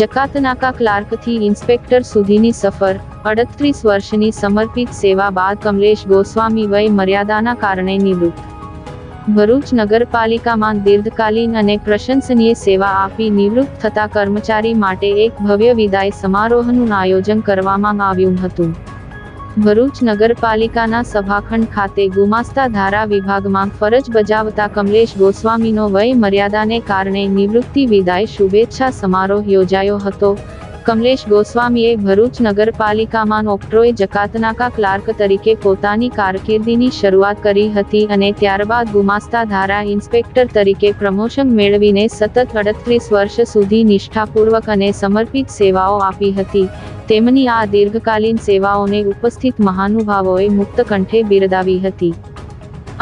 જકાતનાકા ક્લાર્કથી inspector સુધીની સફર, 38 વર્ષની સમર્પિત સેવા બાદ કમલેશ ગોસ્વામી વય મર્યાદાના કારણે નિવૃત્ત. ભરૂચ નગરપાલિકામાં દીર્ઘકાલીન અને પ્રશંસનીય સેવા આપી નિવૃત્ત થતા કર્મચારી માટે એક ભવ્ય વિદાય સમારોહનું આયોજન કરવામાં આવ્યું હતું. ભરૂચ નગરપાલિકાના સભાખંડ ખાતે ગુમાસ્તા ધારા વિભાગમાં ફરજ બજાવતા કમલેશ ગોસ્વામીનો વય મર્યાદાને કારણે નિવૃત્તિ વિદાય શુભેચ્છા સમારોહ યોજાયો હતો. કમલેશ ગોસ્વામીએ ભરૂચ નગરપાલિકામાં ઓક્ટ્રોય જકાતનાકા ક્લાર્ક તરીકે પોતાની કારકિર્દીની શરૂઆત કરી હતી અને ત્યારબાદ ગુમાસ્તા ધારા ઇન્સ્પેક્ટર તરીકે પ્રમોશન મેળવીને સતત 38 વર્ષ સુધી નિષ્ઠાપૂર્વક અને સમર્પિત સેવાઓ આપી હતી. તેમની આ દીર્ઘકાલીન સેવાઓને ઉપસ્થિત મહાનુભાવોએ મુક્ત કંઠે બિરદાવી હતી.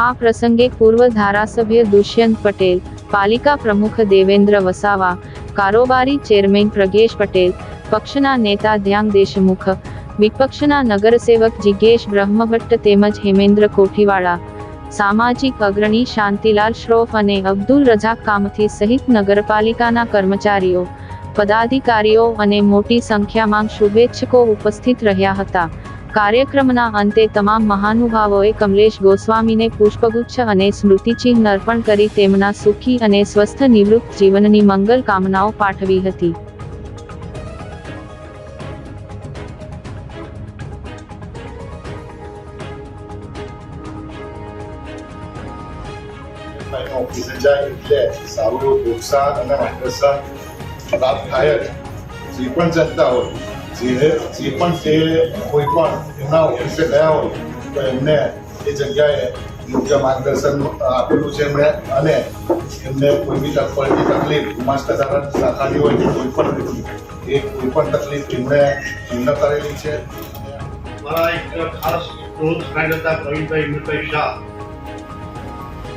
આ પ્રસંગે પૂર્વ ધારાસભ્ય દુષ્યંત પટેલ, પાલિકા પ્રમુખ દેવેન્દ્ર વસાવા, કારોબારી ચેરમેન પ્રગેશ પટેલ, પક્ષના નેતા ધ્યાન દેશમુખ, વિપક્ષના નગરસેવક જિજ્ઞેશ બ્રહ્મભટ્ટ તેમજ હેમેન્દ્ર કોઠીવાળા, સામાજિક અગ્રણી શાંતિલાલ શ્રોફ અને અબ્દુલ રઝાક કામથી સહિત નગરપાલિકાના કર્મચારીઓ, પદાધિકારીઓ અને મોટી સંખ્યામાં શુભેચ્છકો ઉપસ્થિત રહ્યા હતા. કાર્યક્રમના અંતે તમામ મહાનુભાવોએ કમલેશ ગોસ્વામીને પુષ્પગુચ્છ અને સ્મૃતિચિહ્ન અર્પણ કરી તેમના સુખી અને સ્વસ્થ નિવૃત્ત જીવનની મંગલ કામનાઓ પાઠવી હતી. ઓફિસે જાય એટલે સારું પ્રોત્સાહન અને માર્ગદર્શન પ્રાપ્ત થાય જ. જે પણ જનતા હોય, જે પણ તે કોઈ પણ એમના ઓફિસે ગયા હોય તો એમને એ જગ્યાએ યોગ્ય માર્ગદર્શન આપેલું છે એમણે, અને એમને કોઈ બી તકલીફ ગુમાસ્તા ધારા શાખાની હોય કે કોઈ પણ તકલીફ એમને કરેલી છે. મારા એક ખાસ ક્લોઝ ફ્રેન્ડ હતા પ્રવીણભાઈ હિંમતભાઈ શાહ.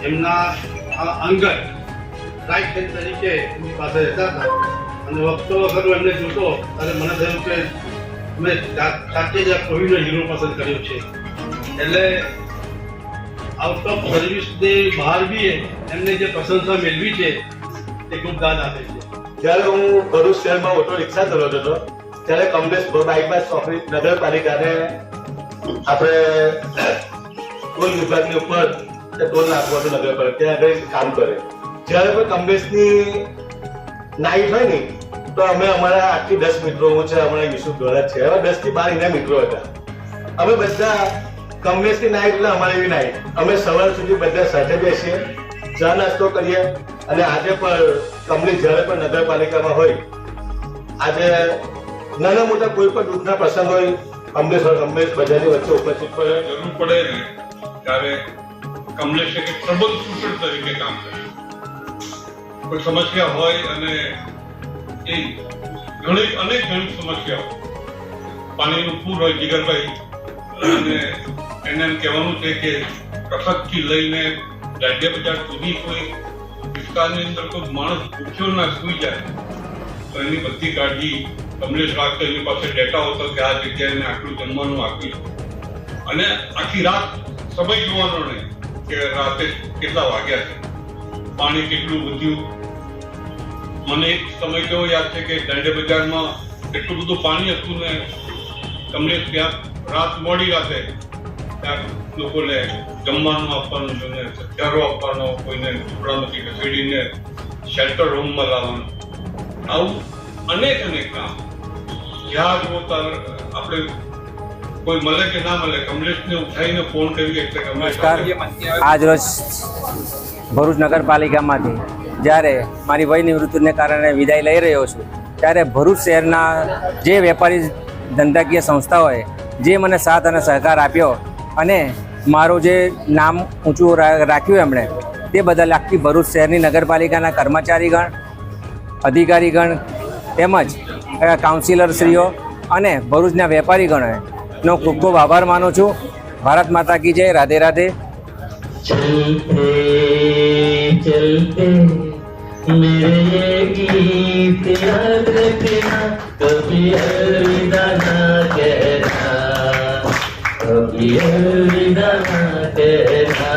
એમના અંગત રાઈટ હેન્ડ તરીકે એમની પાસે રહેતા હતા અને વખતો વખત એમને જોતો ત્યારે મને થયું કે મેં જાતે જ આ કોવિડનો હીરો પસંદ કર્યો છે. એટલે આઉટ ઓફ સર્વિસની બહાર બી એમને જે પ્રશંસા મેળવી છે તે ખૂબ દાદ આપે છે. જ્યારે હું ભરૂચ શહેરમાં ઓટો રિક્ષા ચલાવતો હતો ત્યારે કમલેશ બાયપાસ ચોકડી નગરપાલિકાને આપણે ટોલ વિભાગની ઉપર ટોલ નાખવાનું નગરપાલિકા ત્યાં આગળ કામ કરે. જ્યારે પણ કમલેશની નાઇટ હોય ને તો અમે અમારા આટલી 10 મિત્રો, હું છે, અમારા યુસુફ દોલત છે, એવા 10 થી 12 એના મિત્રો હતા. અમે બધા કમલેશની નાઇટ એટલે અમારી એવી નાઇટ. અમે સવાર સુધી બધા સાથે બેસીએ, ચા નાસ્તો કરીએ. અને આજે પણ કમલેશ જ્યારે પણ નગરપાલિકામાં હોય, આજે નાના મોટા કોઈ પણ દુઃખના પ્રસંગ હોય, કમલેશ બધાની વચ્ચે ઉપસ્થિત પડે. જરૂર પડે ને ત્યારે કમલેશ એક પ્રબંધ સૂચક તરીકે કામ કરે. કોઈ સમસ્યા હોય અને એ અનેક સમસ્યાઓ, પાણીનું પૂર હોય જીગરભાઈ, અને એને એમ કહેવાનું છે કે કસકથી લઈને દાંડિયા બજાર સુધી કોઈ વિસ્તારની અંદર કોઈ માણસ ભૂખ્યો ના સૂઈ જાય તો એની બધી કાળજી કમલેશ રાખતો. એની પાસે ડેટા હતો કે આ જગ્યાએ આટલું જમવાનું આપ્યું, અને આખી રાત સમય જોવાનો નહીં કે રાતે કેટલા વાગ્યા છે, પાણી કેટલું વધ્યું. મને એક સમય કેવો યાદ છે કે દાંડિયા બજારમાં એટલું બધું પાણી હતું ને કમલેશ ત્યાં રાત મોડી રાતે ત્યાં લોકોને જમવાનું આપવાનું, જોને હથિયારો આપવાનો, કોઈને ઝૂંપડામાંથી ખસેડીને શેલ્ટર રૂમમાં લાવવાનું. આવું અનેક કામ જ્યાં જુઓ આપણે કોઈ મળે કે ના મળે કમલેશને ઉઠાવીને ફોન કરીએ એટલે કમલેશ. આજ રોજ ભરૂચ નગરપાલિકામાંથી જ્યારે મારી વય નિવૃત્તિને કારણે વિદાય લઈ રહ્યો છું, ત્યારે ભરૂચ શહેરના જે વેપારી ધંધાકીય સંસ્થાઓએ જે મને સાથ અને સહકાર આપ્યો અને મારું જે નામ ઊંચું રાખ્યું એમણે, તે બદલ આખી ભરૂચ શહેરની નગરપાલિકાના કર્મચારીગણ, અધિકારીગણ તેમજ કાઉન્સિલરશ્રીઓ અને ભરૂચના વેપારીગણોનો ખૂબ ખૂબ આભાર માનું છું. ભારત માતા કી જય. રાધે રાધે. चलते चलते मेरे गीत याद रखना, कभी अलविदा ना कहना, कभी अलविदा ना कहना.